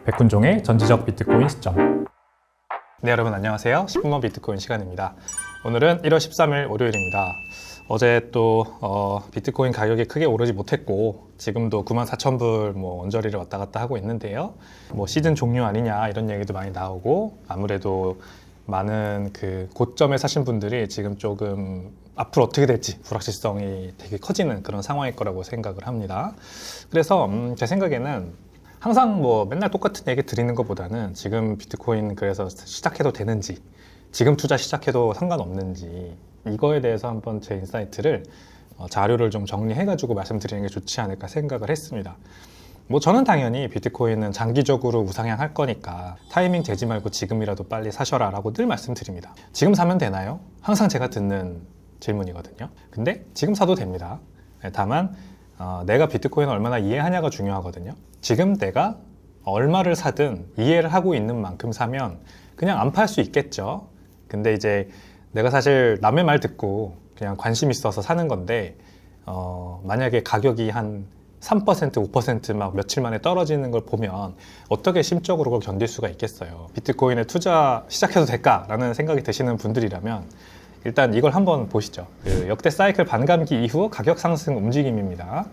백훈종의 전지적 비트코인 시점. 네, 여러분 안녕하세요. 10분만 비트코인 시간입니다. 오늘은 1월 13일 월요일입니다. 어제 또 비트코인 가격이 크게 오르지 못했고 지금도 94,000불 원저리를 왔다 갔다 하고 있는데요. 시즌 종료 아니냐 이런 얘기도 많이 나오고, 아무래도 많은 그 고점에 사신 분들이 지금 조금 앞으로 어떻게 될지 불확실성이 되게 커지는 그런 상황일 거라고 생각을 합니다. 그래서 제 생각에는 항상 맨날 똑같은 얘기 드리는 것보다는 지금 비트코인 그래서 시작해도 되는지, 지금 투자 시작해도 상관없는지, 이거에 대해서 한번 제 인사이트를 자료를 좀 정리해가지고 말씀드리는 게 좋지 않을까 생각을 했습니다. 저는 당연히 비트코인은 장기적으로 우상향할 거니까 타이밍 재지 말고 지금이라도 빨리 사셔라 라고 늘 말씀드립니다. 지금 사면 되나요? 항상 제가 듣는 질문이거든요. 근데 지금 사도 됩니다. 다만 내가 비트코인을 얼마나 이해하냐가 중요하거든요. 지금 내가 얼마를 사든 이해를 하고 있는 만큼 사면 그냥 안 팔 수 있겠죠. 근데 이제 내가 사실 남의 말 듣고 그냥 관심 있어서 사는 건데 만약에 가격이 한 3%, 5% 막 며칠 만에 떨어지는 걸 보면 어떻게 심적으로 그걸 견딜 수가 있겠어요. 비트코인에 투자 시작해도 될까라는 생각이 드시는 분들이라면 일단 이걸 한번 보시죠. 그 역대 사이클 반감기 이후 가격 상승 움직임입니다.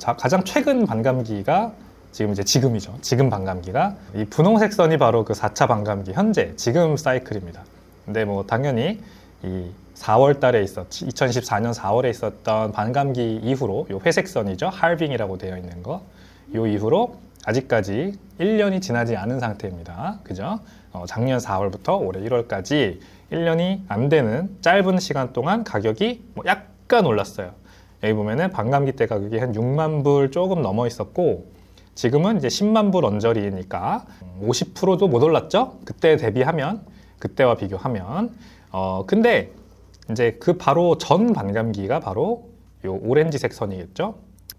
가장 최근 반감기가 지금이죠. 지금 반감기가 이 분홍색 선이 바로 그 4차 반감기 현재 지금 사이클입니다. 근데 당연히 이 4월 달에 2024년 4월에 있었던 반감기 이후로 요 회색 선이죠. 할빙이라고 되어 있는 거. 요 이후로 아직까지 1년이 지나지 않은 상태입니다. 그죠? 작년 4월부터 올해 1월까지 1년이 안 되는 짧은 시간 동안 가격이 약간 올랐어요. 여기 보면은 반감기 때 가격이 한 6만 불 조금 넘어 있었고, 지금은 이제 10만 불 언저리니까 50%도 못 올랐죠? 그때 대비하면, 그때와 비교하면. 근데 이제 그 바로 전 반감기가 바로 요 오렌지색 선이겠죠?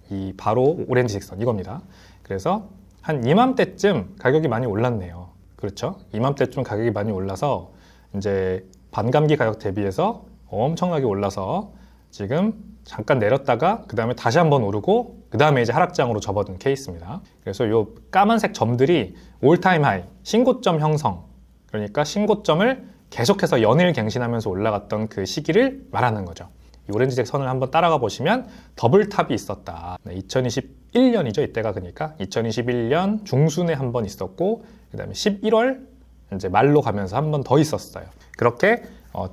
이 바로 오렌지색 선 이겁니다. 그래서 한 이맘때쯤 가격이 많이 올랐네요. 그렇죠? 이맘때쯤 가격이 많이 올라서 이제 반감기 가격 대비해서 엄청나게 올라서 지금 잠깐 내렸다가 그 다음에 다시 한번 오르고 그 다음에 이제 하락장으로 접어든 케이스입니다. 그래서 이 까만색 점들이 올타임 하이, 신고점 형성, 그러니까 신고점을 계속해서 연일 갱신하면서 올라갔던 그 시기를 말하는 거죠. 이 오렌지색 선을 한번 따라가 보시면 더블탑이 있었다. 2021년이죠. 이때가 그러니까 2021년 중순에 한번 있었고 그 다음에 11월 이제 말로 가면서 한 번 더 있었어요. 그렇게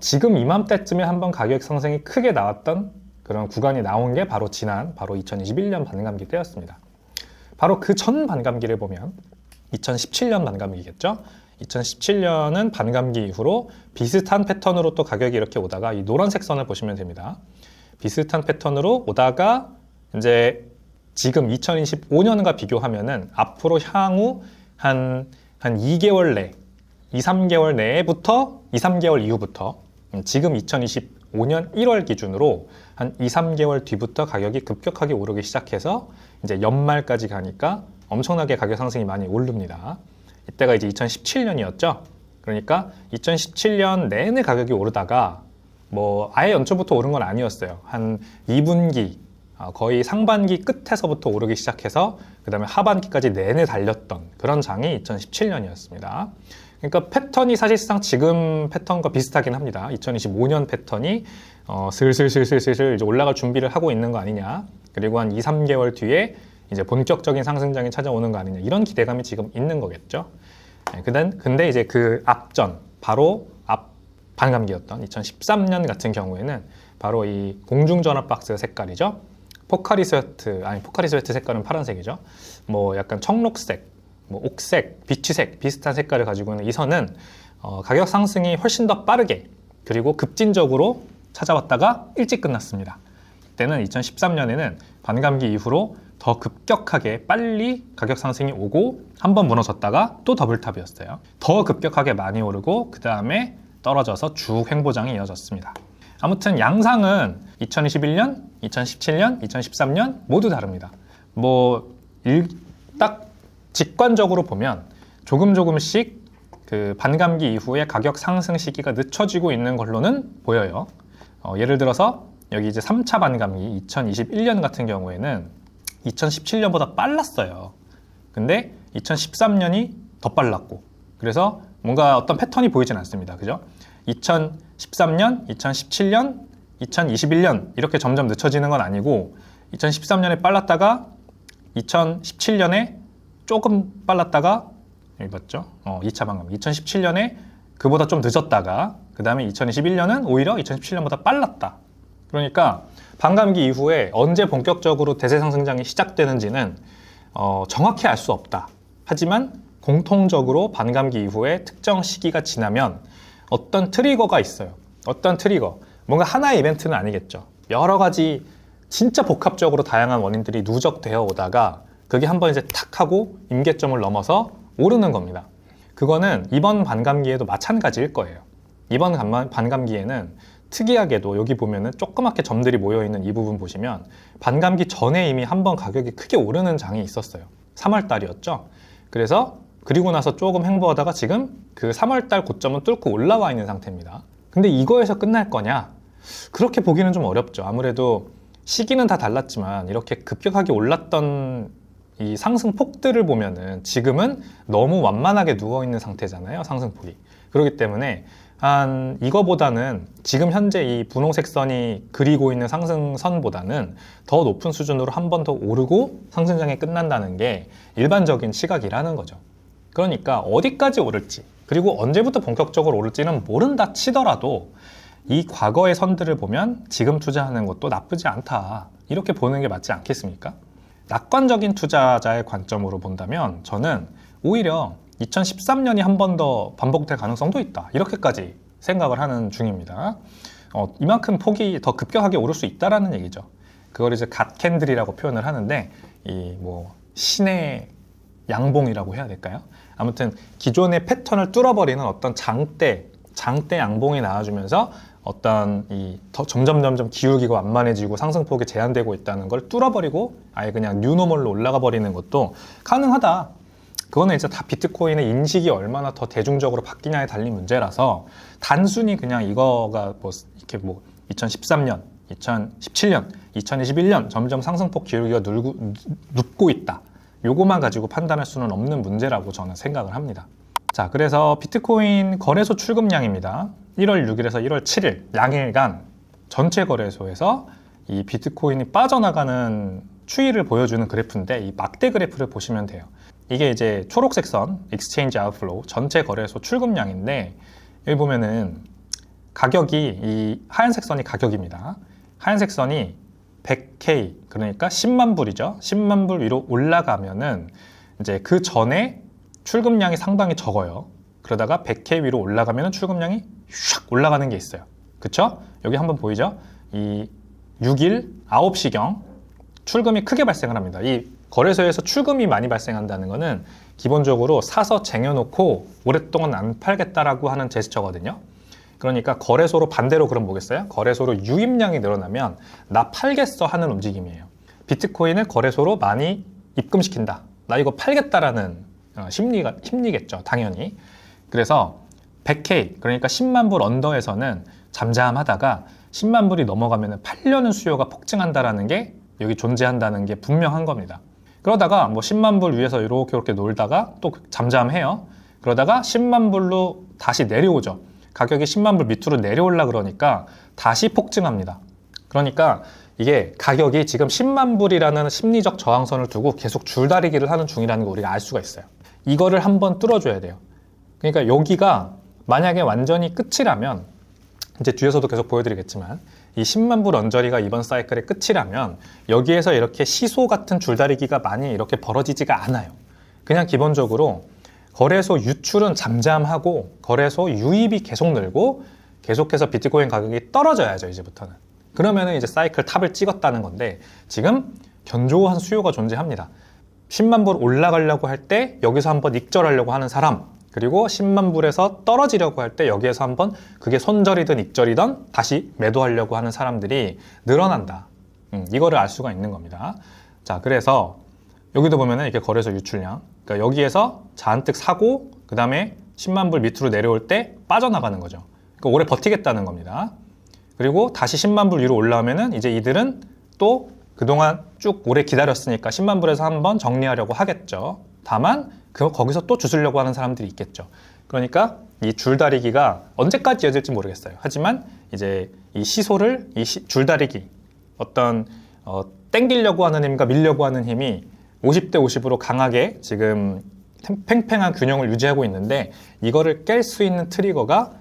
지금 이맘때쯤에 한번 가격 상승이 크게 나왔던 그런 구간이 나온 게 바로 바로 2021년 반감기 때였습니다. 바로 그 전 반감기를 보면 2017년 반감기겠죠. 2017년은 반감기 이후로 비슷한 패턴으로 또 가격이 이렇게 오다가 이 노란색 선을 보시면 됩니다. 비슷한 패턴으로 오다가 이제 지금 2025년과 비교하면은 앞으로 향후 한 2개월 내, 2, 3개월 내부터 2, 3개월 이후부터 지금 2025년 1월 기준으로 한 2, 3개월 뒤부터 가격이 급격하게 오르기 시작해서 이제 연말까지 가니까 엄청나게 가격 상승이 많이 오릅니다. 이때가 이제 2017년이었죠. 그러니까 2017년 내내 가격이 오르다가 아예 연초부터 오른 건 아니었어요. 한 2분기, 거의 상반기 끝에서부터 오르기 시작해서 그 다음에 하반기까지 내내 달렸던 그런 장이 2017년이었습니다. 그러니까 패턴이 사실상 지금 패턴과 비슷하긴 합니다. 2025년 패턴이 슬슬 이제 올라갈 준비를 하고 있는 거 아니냐. 그리고 한 2, 3개월 뒤에 이제 본격적인 상승장이 찾아오는 거 아니냐. 이런 기대감이 지금 있는 거겠죠. 근데 이제 그 앞전, 바로 앞 반감기였던 2013년 같은 경우에는 바로 이 공중전화 박스 색깔이죠. 포카리 스웨트 색깔은 파란색이죠. 약간 청록색, 옥색, 비치색 비슷한 색깔을 가지고 있는 이 선은 가격 상승이 훨씬 더 빠르게 그리고 급진적으로 찾아왔다가 일찍 끝났습니다. 이때는 2013년에는 반감기 이후로 더 급격하게 빨리 가격 상승이 오고 한번 무너졌다가 또 더블탑이었어요. 더 급격하게 많이 오르고 그 다음에 떨어져서 쭉 횡보장이 이어졌습니다. 아무튼 양상은 2021년, 2017년, 2013년 모두 다릅니다. 딱 직관적으로 보면 조금씩 그 반감기 이후에 가격 상승 시기가 늦춰지고 있는 걸로는 보여요. 예를 들어서 여기 이제 3차 반감기 2021년 같은 경우에는 2017년보다 빨랐어요. 근데 2013년이 더 빨랐고, 그래서 뭔가 어떤 패턴이 보이진 않습니다. 그죠? 2013년, 2017년, 2021년 이렇게 점점 늦춰지는 건 아니고 2013년에 빨랐다가 2017년에 조금 빨랐다가 여기 봤죠? 2차 반감. 2017년에 그보다 좀 늦었다가 그 다음에 2021년은 오히려 2017년보다 빨랐다. 그러니까 반감기 이후에 언제 본격적으로 대세 상승장이 시작되는지는 정확히 알 수 없다. 하지만 공통적으로 반감기 이후에 특정 시기가 지나면 어떤 트리거가 있어요. 어떤 트리거. 뭔가 하나의 이벤트는 아니겠죠. 여러 가지 진짜 복합적으로 다양한 원인들이 누적되어 오다가 그게 한번 이제 탁 하고 임계점을 넘어서 오르는 겁니다. 그거는 이번 반감기에도 마찬가지일 거예요. 이번 반감기에는 특이하게도 여기 보면은 조그맣게 점들이 모여있는 이 부분 보시면 반감기 전에 이미 한번 가격이 크게 오르는 장이 있었어요. 3월 달이었죠. 그래서 그리고 나서 조금 횡보하다가 지금 그 3월 달 고점은 뚫고 올라와 있는 상태입니다. 근데 이거에서 끝날 거냐? 그렇게 보기는 좀 어렵죠. 아무래도 시기는 다 달랐지만 이렇게 급격하게 올랐던 이 상승폭들을 보면은 지금은 너무 완만하게 누워있는 상태잖아요. 상승폭이. 그렇기 때문에 이거보다는 지금 현재 이 분홍색 선이 그리고 있는 상승선보다는 더 높은 수준으로 한 번 더 오르고 상승장이 끝난다는 게 일반적인 시각이라는 거죠. 그러니까 어디까지 오를지 그리고 언제부터 본격적으로 오를지는 모른다 치더라도 이 과거의 선들을 보면 지금 투자하는 것도 나쁘지 않다. 이렇게 보는 게 맞지 않겠습니까? 낙관적인 투자자의 관점으로 본다면 저는 오히려 2013년이 한 번 더 반복될 가능성도 있다. 이렇게까지 생각을 하는 중입니다. 이만큼 폭이 더 급격하게 오를 수 있다라는 얘기죠. 그걸 이제 갓캔들이라고 표현을 하는데 이 뭐 신의 양봉이라고 해야 될까요? 아무튼 기존의 패턴을 뚫어버리는 어떤 장대 양봉이 나와주면서 어떤 점점 기울기가 완만해지고 상승폭이 제한되고 있다는 걸 뚫어버리고 아예 그냥 뉴노멀로 올라가 버리는 것도 가능하다. 그거는 이제 다 비트코인의 인식이 얼마나 더 대중적으로 바뀌냐에 달린 문제라서 단순히 그냥 이거가 이렇게 2013년, 2017년, 2021년 점점 상승폭 기울기가 눕고 있다. 요거만 가지고 판단할 수는 없는 문제라고 저는 생각을 합니다. 자, 그래서 비트코인 거래소 출금량입니다. 1월 6일에서 1월 7일 양일간 전체 거래소에서 이 비트코인이 빠져나가는 추이를 보여주는 그래프인데 이 막대 그래프를 보시면 돼요. 이게 이제 초록색 선, Exchange Outflow, 전체 거래소 출금량인데 여기 보면은 가격이 이 하얀색 선이 가격입니다. 하얀색 선이 100K, 그러니까 10만 불이죠. 10만 불 위로 올라가면은 이제 그 전에 출금량이 상당히 적어요. 그러다가 100K 위로 올라가면은 출금량이 슉 올라가는 게 있어요. 그쵸? 여기 한번 보이죠? 이 6일 9시경 출금이 크게 발생을 합니다. 이 거래소에서 출금이 많이 발생한다는 것은 기본적으로 사서 쟁여놓고 오랫동안 안 팔겠다라고 하는 제스처거든요. 그러니까 거래소로 반대로 그럼 뭐겠어요? 거래소로 유입량이 늘어나면 나 팔겠어 하는 움직임이에요. 비트코인을 거래소로 많이 입금시킨다. 나 이거 팔겠다라는 심리겠죠, 당연히. 그래서 100K, 그러니까 10만 불 언더에서는 잠잠하다가 10만 불이 넘어가면 팔려는 수요가 폭증한다라는 게 여기 존재한다는 게 분명한 겁니다. 그러다가 10만 불 위에서 이렇게 놀다가 또 잠잠해요. 그러다가 10만 불로 다시 내려오죠. 가격이 10만 불 밑으로 내려올라 그러니까 다시 폭증합니다. 그러니까 이게 가격이 지금 10만 불이라는 심리적 저항선을 두고 계속 줄다리기를 하는 중이라는 걸 우리가 알 수가 있어요. 이거를 한번 뚫어줘야 돼요. 그러니까 여기가 만약에 완전히 끝이라면 이제 뒤에서도 계속 보여드리겠지만 이 10만 불 언저리가 이번 사이클의 끝이라면 여기에서 이렇게 시소 같은 줄다리기가 많이 이렇게 벌어지지가 않아요. 그냥 기본적으로 거래소 유출은 잠잠하고 거래소 유입이 계속 늘고 계속해서 비트코인 가격이 떨어져야죠, 이제부터는. 그러면은 이제 사이클 탑을 찍었다는 건데 지금 견조한 수요가 존재합니다. 10만 불 올라가려고 할 때 여기서 한번 익절하려고 하는 사람, 그리고 10만 불에서 떨어지려고 할 때 여기에서 한번 그게 손절이든 익절이든 다시 매도하려고 하는 사람들이 늘어난다. 이거를 알 수가 있는 겁니다. 자, 그래서 여기도 보면은 이렇게 거래소 유출량, 그러니까 여기에서 잔뜩 사고 그 다음에 10만 불 밑으로 내려올 때 빠져나가는 거죠. 그러니까 오래 버티겠다는 겁니다. 그리고 다시 10만 불 위로 올라오면은 이제 이들은 또 그동안 쭉 오래 기다렸으니까 10만 불에서 한번 정리하려고 하겠죠. 다만 거기서 또 주술려고 하는 사람들이 있겠죠. 그러니까 이 줄다리기가 언제까지 이어질지 모르겠어요. 하지만 이제 이 시소를 줄다리기 어떤 땡기려고 하는 힘과 밀려고 하는 힘이 50대 50으로 강하게 지금 팽팽한 균형을 유지하고 있는데 이거를 깰 수 있는 트리거가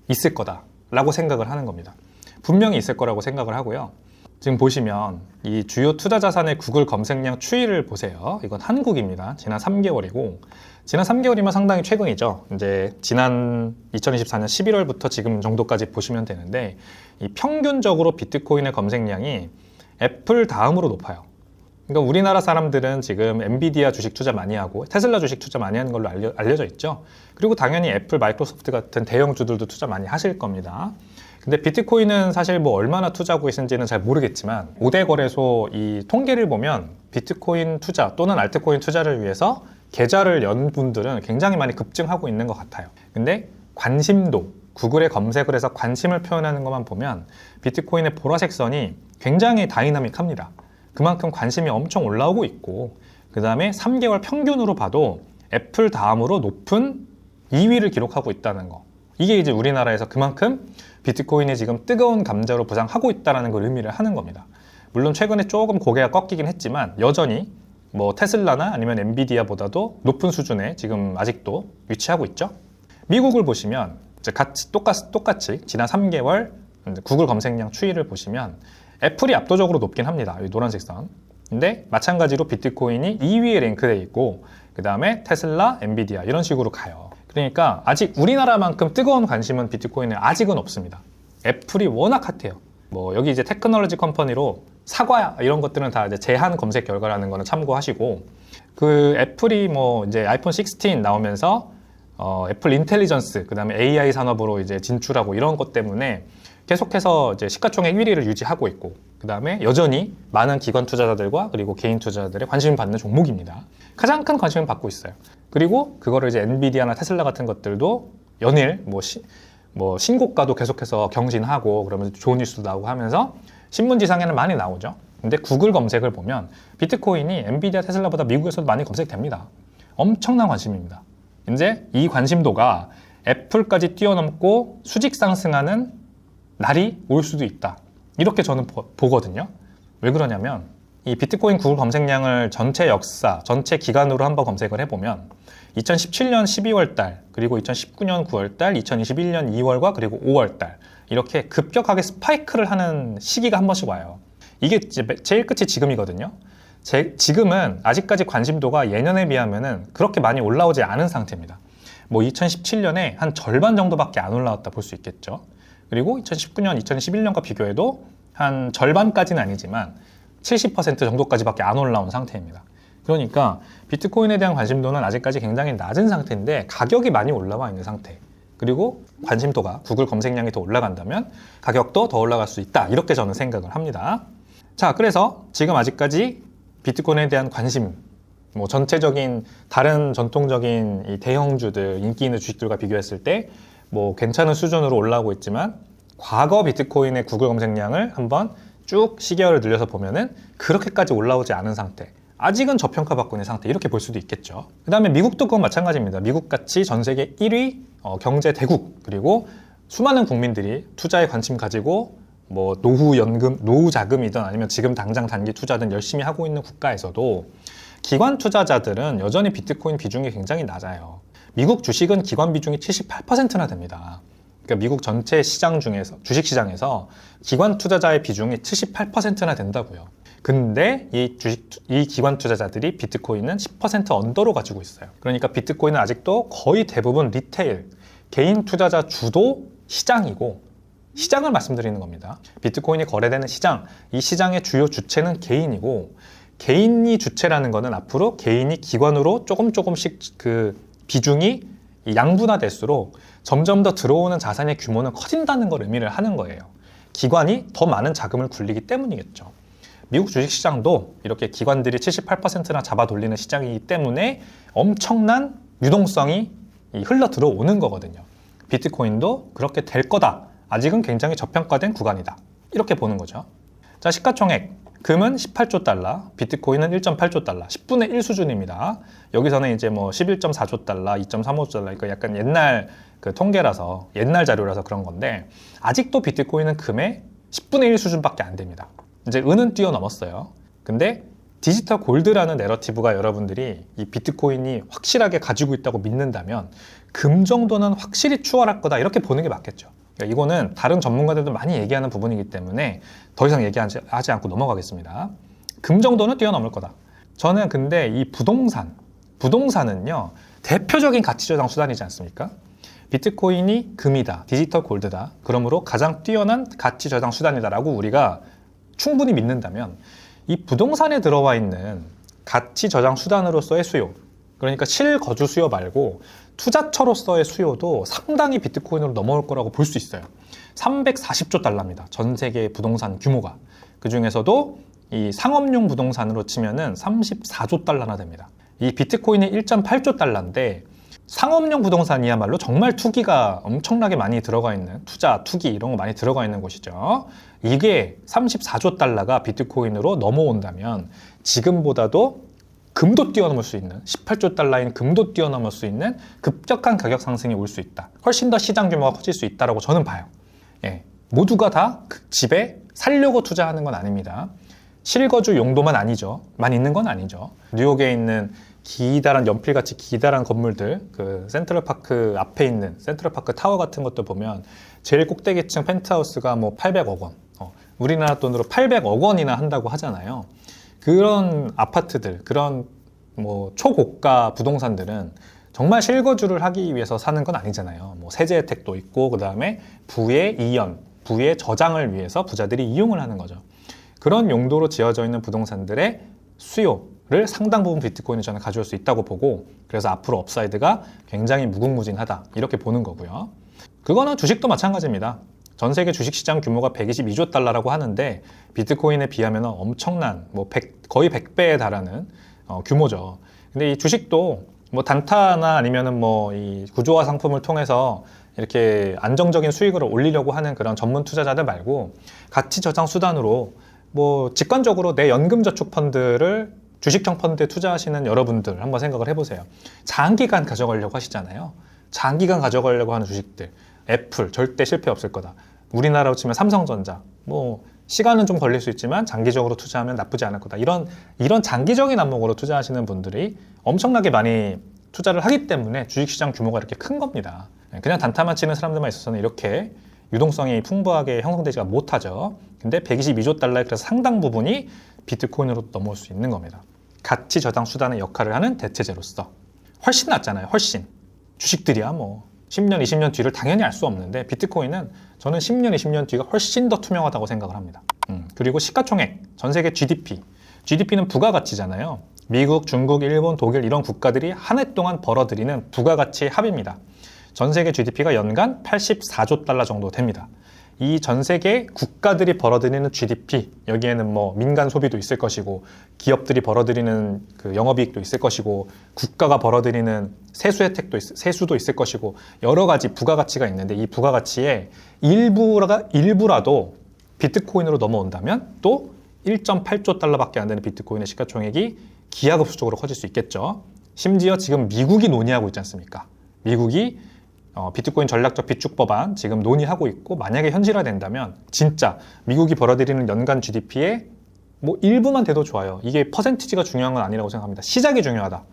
있을 거다라고 생각을 하는 겁니다. 분명히 있을 거라고 생각을 하고요. 지금 보시면 이 주요 투자 자산의 구글 검색량 추이를 보세요. 이건 한국입니다. 지난 3개월이고 지난 3개월이면 상당히 최근이죠. 이제 지난 2024년 11월부터 지금 정도까지 보시면 되는데 이 평균적으로 비트코인의 검색량이 애플 다음으로 높아요. 그러니까 우리나라 사람들은 지금 엔비디아 주식 투자 많이 하고 테슬라 주식 투자 많이 하는 걸로 알려져 있죠. 그리고 당연히 애플, 마이크로소프트 같은 대형주들도 투자 많이 하실 겁니다. 근데 비트코인은 사실 뭐 얼마나 투자하고 계신지는 잘 모르겠지만 5대 거래소 이 통계를 보면 비트코인 투자 또는 알트코인 투자를 위해서 계좌를 연 분들은 굉장히 많이 급증하고 있는 것 같아요. 근데 관심도, 구글에 검색을 해서 관심을 표현하는 것만 보면 비트코인의 보라색 선이 굉장히 다이나믹합니다. 그만큼 관심이 엄청 올라오고 있고 그 다음에 3개월 평균으로 봐도 애플 다음으로 높은 2위를 기록하고 있다는 거. 이게 이제 우리나라에서 그만큼 비트코인이 지금 뜨거운 감자로 부상하고 있다는 걸 의미를 하는 겁니다. 물론 최근에 조금 고개가 꺾이긴 했지만 여전히 뭐 테슬라나 아니면 엔비디아보다도 높은 수준에 지금 아직도 위치하고 있죠. 미국을 보시면 이제 똑같이 지난 3개월 구글 검색량 추이를 보시면 애플이 압도적으로 높긴 합니다. 이 노란색 선. 근데 마찬가지로 비트코인이 2위에 랭크되어 있고 그 다음에 테슬라, 엔비디아 이런 식으로 가요. 그러니까 아직 우리나라만큼 뜨거운 관심은 비트코인에 아직은 없습니다. 애플이 워낙 핫해요. 뭐 여기 이제 테크놀로지 컴퍼니로 사과 이런 것들은 다 이제 제한 검색 결과라는 거는 참고하시고 그 애플이 뭐 이제 아이폰 16 나오면서 애플 인텔리전스 그다음에 AI 산업으로 이제 진출하고 이런 것 때문에 계속해서 이제 시가총액 1위를 유지하고 있고 그다음에 여전히 많은 기관 투자자들과 그리고 개인 투자자들의 관심을 받는 종목입니다. 가장 큰 관심을 받고 있어요. 그리고 그거를 이제 엔비디아나 테슬라 같은 것들도 연일 뭐 신고가도 계속해서 경신하고 그러면서 좋은 뉴스도 나오고 하면서 신문지상에는 많이 나오죠. 근데 구글 검색을 보면 비트코인이 엔비디아, 테슬라보다 미국에서도 많이 검색됩니다. 엄청난 관심입니다. 이제 이 관심도가 애플까지 뛰어넘고 수직 상승하는 날이 올 수도 있다. 이렇게 저는 보거든요. 왜 그러냐면 이 비트코인 구글 검색량을 전체 역사, 전체 기간으로 한번 검색을 해보면 2017년 12월 달, 그리고 2019년 9월 달, 2021년 2월과 그리고 5월 달 이렇게 급격하게 스파이크를 하는 시기가 한 번씩 와요. 이게 제일 끝이 지금이거든요. 지금은 아직까지 관심도가 예년에 비하면은 그렇게 많이 올라오지 않은 상태입니다. 뭐 2017년에 한 절반 정도밖에 안 올라왔다 볼 수 있겠죠. 그리고 2019년, 2021년과 비교해도 한 절반까지는 아니지만 70% 정도까지밖에 안 올라온 상태입니다. 그러니까 비트코인에 대한 관심도는 아직까지 굉장히 낮은 상태인데 가격이 많이 올라와 있는 상태. 그리고 관심도가 구글 검색량이 더 올라간다면 가격도 더 올라갈 수 있다. 이렇게 저는 생각을 합니다. 자, 그래서 지금 아직까지 비트코인에 대한 관심, 뭐 전체적인 다른 전통적인 이 대형주들, 인기 있는 주식들과 비교했을 때 뭐 괜찮은 수준으로 올라오고 있지만 과거 비트코인의 구글 검색량을 한번 쭉 시계열을 늘려서 보면은 그렇게까지 올라오지 않은 상태. 아직은 저평가받고 있는 상태. 이렇게 볼 수도 있겠죠. 그 다음에 미국도 그건 마찬가지입니다. 미국같이 전 세계 1위 경제 대국, 그리고 수많은 국민들이 투자에 관심 가지고 뭐 노후 자금이든 아니면 지금 당장 단기 투자든 열심히 하고 있는 국가에서도 기관 투자자들은 여전히 비트코인 비중이 굉장히 낮아요. 미국 주식은 기관 비중이 78%나 됩니다. 그러니까 미국 전체 시장 중에서 주식시장에서 기관 투자자의 비중이 78%나 된다고요. 근데 이 기관 투자자들이 비트코인은 10% 언더로 가지고 있어요. 그러니까 비트코인은 아직도 거의 대부분 리테일, 개인 투자자 주도 시장이고 시장을 말씀드리는 겁니다. 비트코인이 거래되는 시장, 이 시장의 주요 주체는 개인이고 개인이 주체라는 거는 앞으로 개인이 기관으로 조금씩 그 비중이 양분화될수록 점점 더 들어오는 자산의 규모는 커진다는 걸 의미를 하는 거예요. 기관이 더 많은 자금을 굴리기 때문이겠죠. 미국 주식시장도 이렇게 기관들이 78%나 잡아 돌리는 시장이기 때문에 엄청난 유동성이 흘러 들어오는 거거든요. 비트코인도 그렇게 될 거다. 아직은 굉장히 저평가된 구간이다. 이렇게 보는 거죠. 자, 시가총액. 금은 18조 달러, 비트코인은 1.8조 달러, 10분의 1 수준입니다. 여기서는 이제 뭐 11.4조 달러, 2.35조 달러, 그러니까 약간 옛날 그 통계라서, 옛날 자료라서 그런 건데, 아직도 비트코인은 금의 10분의 1 수준밖에 안 됩니다. 이제 은은 뛰어넘었어요. 근데 디지털 골드라는 내러티브가 여러분들이 이 비트코인이 확실하게 가지고 있다고 믿는다면 금 정도는 확실히 추월할 거다, 이렇게 보는 게 맞겠죠. 그러니까 이거는 다른 전문가들도 많이 얘기하는 부분이기 때문에 더 이상 얘기하지 않고 넘어가겠습니다. 금 정도는 뛰어넘을 거다. 저는 근데 이 부동산은요, 대표적인 가치 저장 수단이지 않습니까? 비트코인이 금이다, 디지털 골드다, 그러므로 가장 뛰어난 가치 저장 수단이다라고 우리가 충분히 믿는다면, 이 부동산에 들어와 있는 가치 저장 수단으로서의 수요, 그러니까 실거주 수요 말고 투자처로서의 수요도 상당히 비트코인으로 넘어올 거라고 볼 수 있어요. 340조 달러입니다. 전 세계 부동산 규모가. 그 중에서도 이 상업용 부동산으로 치면은 34조 달러나 됩니다. 이 비트코인이 1.8조 달러인데 상업용 부동산이야말로 정말 투기가 엄청나게 많이 들어가 있는, 투자, 투기 이런 거 많이 들어가 있는 곳이죠. 이게 34조 달러가 비트코인으로 넘어온다면 지금보다도 금도 뛰어넘을 수 있는, 18조 달러인 금도 뛰어넘을 수 있는 급격한 가격 상승이 올 수 있다. 훨씬 더 시장 규모가 커질 수 있다고 저는 봐요. 예, 모두가 다 그 집에 살려고 투자하는 건 아닙니다. 실거주 용도만 아니죠. 만 있는 건 아니죠. 뉴욕에 있는 기다란, 연필같이 기다란 건물들, 그 센트럴파크 앞에 있는 센트럴파크 타워 같은 것도 보면 제일 꼭대기층 펜트하우스가 뭐 800억 원, 우리나라 돈으로 800억 원이나 한다고 하잖아요. 그런 아파트들, 그런 뭐 초고가 부동산들은 정말 실거주를 하기 위해서 사는 건 아니잖아요. 뭐 세제 혜택도 있고, 그 다음에 부의 이연, 부의 저장을 위해서 부자들이 이용을 하는 거죠. 그런 용도로 지어져 있는 부동산들의 수요를 상당 부분 비트코인이 저는 가져올 수 있다고 보고, 그래서 앞으로 업사이드가 굉장히 무궁무진하다, 이렇게 보는 거고요. 그거는 주식도 마찬가지입니다. 전 세계 주식시장 규모가 122조 달러라고 하는데 비트코인에 비하면 엄청난, 뭐 거의 100배에 달하는 규모죠. 근데 이 주식도 뭐 단타나 아니면은 뭐 이 구조화 상품을 통해서 이렇게 안정적인 수익을 올리려고 하는 그런 전문 투자자들 말고 가치 저장 수단으로 뭐 직관적으로 내 연금 저축 펀드를 주식형 펀드에 투자하시는 여러분들 한번 생각을 해보세요. 장기간 가져가려고 하시잖아요. 장기간 가져가려고 하는 주식들, 애플 절대 실패 없을 거다. 우리나라로 치면 삼성전자, 뭐 시간은 좀 걸릴 수 있지만 장기적으로 투자하면 나쁘지 않을 거다. 이런 장기적인 안목으로 투자하시는 분들이 엄청나게 많이 투자를 하기 때문에 주식시장 규모가 이렇게 큰 겁니다. 그냥 단타만 치는 사람들만 있어서는 이렇게 유동성이 풍부하게 형성되지가 못하죠. 근데 122조 달러의 그래서 상당 부분이 비트코인으로 넘어올 수 있는 겁니다. 가치 저장 수단의 역할을 하는 대체제로서 훨씬 낫잖아요. 훨씬. 주식들이야 뭐 10년, 20년 뒤를 당연히 알 수 없는데 비트코인은 저는 10년, 20년 뒤가 훨씬 더 투명하다고 생각을 합니다. 그리고 시가총액, 전 세계 GDP. GDP는 부가가치잖아요. 미국, 중국, 일본, 독일 이런 국가들이 한 해 동안 벌어들이는 부가가치의 합입니다. 전 세계 GDP가 연간 84조 달러 정도 됩니다. 이 전 세계 국가들이 벌어들이는 GDP, 여기에는 뭐 민간 소비도 있을 것이고 기업들이 벌어들이는 그 영업이익도 있을 것이고 국가가 벌어들이는 세수 혜택도 세수도 있을 것이고 여러 가지 부가가치가 있는데 이 부가가치의 일부라도 비트코인으로 넘어온다면 또 1.8조 달러밖에 안 되는 비트코인의 시가총액이 기하급수적으로 커질 수 있겠죠. 심지어 지금 미국이 논의하고 있지 않습니까? 미국이 비트코인 전략적 비축 법안 지금 논의하고 있고 만약에 현실화된다면 진짜 미국이 벌어들이는 연간 GDP의 뭐 일부만 돼도 좋아요. 이게 퍼센티지가 중요한 건 아니라고 생각합니다. 시작이 중요하다.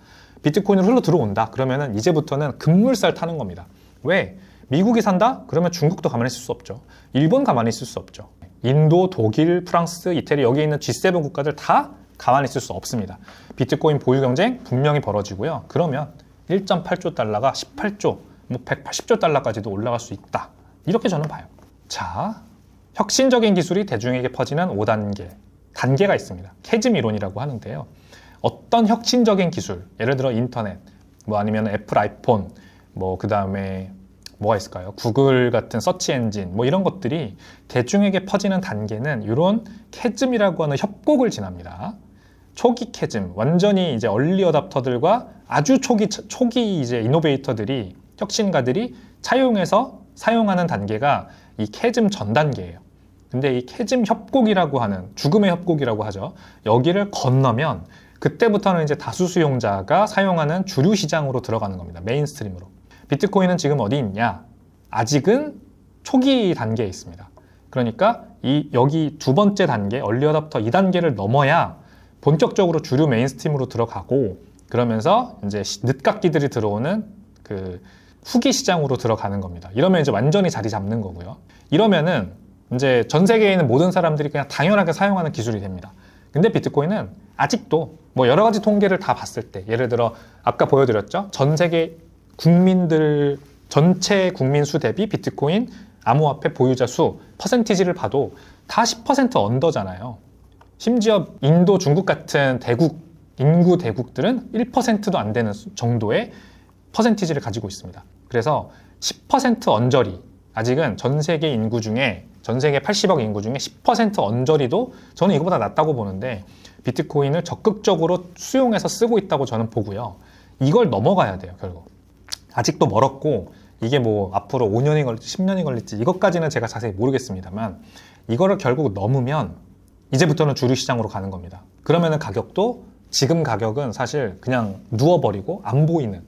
비트코인으로 흘러 들어온다. 그러면은 이제부터는 급물살 타는 겁니다. 왜? 미국이 산다? 그러면 중국도 가만히 있을 수 없죠. 일본 가만히 있을 수 없죠. 인도, 독일, 프랑스, 이태리 여기 있는 G7 국가들 다 가만히 있을 수 없습니다. 비트코인 보유 경쟁 분명히 벌어지고요. 그러면 1.8조 달러가 18조, 뭐 180조 달러까지도 올라갈 수 있다. 이렇게 저는 봐요. 자, 혁신적인 기술이 대중에게 퍼지는 5단계. 단계가 있습니다. 캐즘 이론이라고 하는데요. 어떤 혁신적인 기술, 예를 들어 인터넷, 뭐 아니면 애플 아이폰, 뭐 그 다음에 뭐가 있을까요? 구글 같은 서치 엔진, 뭐 이런 것들이 대중에게 퍼지는 단계는 이런 캐즘이라고 하는 협곡을 지납니다. 초기 캐즘, 완전히 이제 얼리 어답터들과 아주 초기 이제 이노베이터들이, 혁신가들이 차용해서 사용하는 단계가 이 캐즘 전 단계예요. 근데 이 캐즘 협곡이라고 하는 죽음의 협곡이라고 하죠. 여기를 건너면 그때부터는 이제 다수 수용자가 사용하는 주류 시장으로 들어가는 겁니다. 메인스트림으로. 비트코인은 지금 어디 있냐? 아직은 초기 단계에 있습니다. 그러니까 여기 두 번째 단계, 얼리 어답터 2단계를 넘어야 본격적으로 주류 메인스트림으로 들어가고, 그러면서 이제 늦깎이들이 들어오는 그 후기 시장으로 들어가는 겁니다. 이러면 이제 완전히 자리 잡는 거고요. 이러면은 이제 전 세계에 있는 모든 사람들이 그냥 당연하게 사용하는 기술이 됩니다. 근데 비트코인은 아직도 뭐 여러 가지 통계를 다 봤을 때, 예를 들어 아까 보여드렸죠? 전 세계 국민들 전체 국민 수 대비 비트코인 암호화폐 보유자 수 퍼센티지를 봐도 다 10% 언더잖아요. 심지어 인도, 중국 같은 인구 대국들은 1%도 안 되는 정도의 퍼센티지를 가지고 있습니다. 그래서 10% 언저리, 아직은 전 세계 인구 중에, 전 세계 80억 인구 중에 10% 언저리도 저는 이거보다 낫다고 보는데, 비트코인을 적극적으로 수용해서 쓰고 있다고 저는 보고요. 이걸 넘어가야 돼요, 결국. 아직도 멀었고, 이게 뭐 앞으로 5년이 걸릴지 10년이 걸릴지 이것까지는 제가 자세히 모르겠습니다만, 이거를 결국 넘으면 이제부터는 주류 시장으로 가는 겁니다. 그러면은 가격도 지금 가격은 사실 그냥 누워버리고 안 보이는,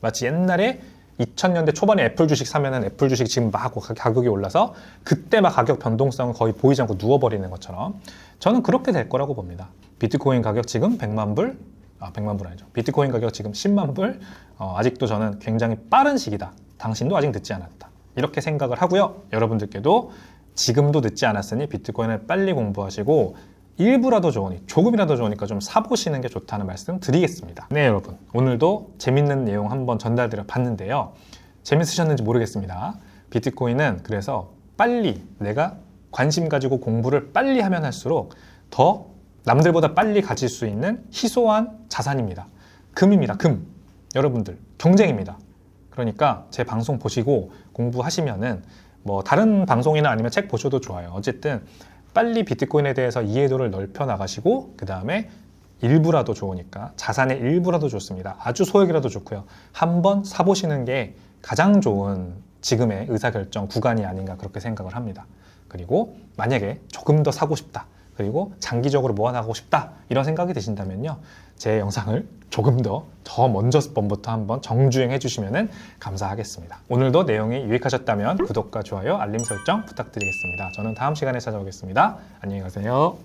마치 옛날에 2000년대 초반에 애플 주식 사면은 애플 주식 지금 막 가격이 올라서 그때 막 가격 변동성은 거의 보이지 않고 누워버리는 것처럼 저는 그렇게 될 거라고 봅니다. 비트코인 가격 지금 100만 불, 100만 불 아니죠. 비트코인 가격 지금 10만 불, 아직도 저는 굉장히 빠른 시기다. 당신도 아직 늦지 않았다. 이렇게 생각을 하고요. 여러분들께도 지금도 늦지 않았으니 비트코인을 빨리 공부하시고 일부라도 좋으니, 조금이라도 좋으니까 좀 사보시는 게 좋다는 말씀 드리겠습니다. 네, 여러분. 오늘도 재밌는 내용 한번 전달드려 봤는데요. 재밌으셨는지 모르겠습니다. 비트코인은 그래서 빨리 내가 관심 가지고 공부를 빨리 하면 할수록 더 남들보다 빨리 가질 수 있는 희소한 자산입니다. 금입니다. 금. 여러분들, 경쟁입니다. 그러니까 제 방송 보시고 공부하시면은 뭐 다른 방송이나 아니면 책 보셔도 좋아요. 어쨌든 빨리 비트코인에 대해서 이해도를 넓혀 나가시고, 그 다음에 일부라도 좋으니까, 자산의 일부라도 좋습니다. 아주 소액이라도 좋고요. 한번 사보시는 게 가장 좋은 지금의 의사결정 구간이 아닌가 그렇게 생각을 합니다. 그리고 만약에 조금 더 사고 싶다, 그리고 장기적으로 모아나가고 싶다, 이런 생각이 드신다면요, 제 영상을 조금 더 먼저 번부터 한번 정주행해 주시면 감사하겠습니다. 오늘도 내용이 유익하셨다면 구독과 좋아요, 알림 설정 부탁드리겠습니다. 저는 다음 시간에 찾아오겠습니다. 안녕히 가세요.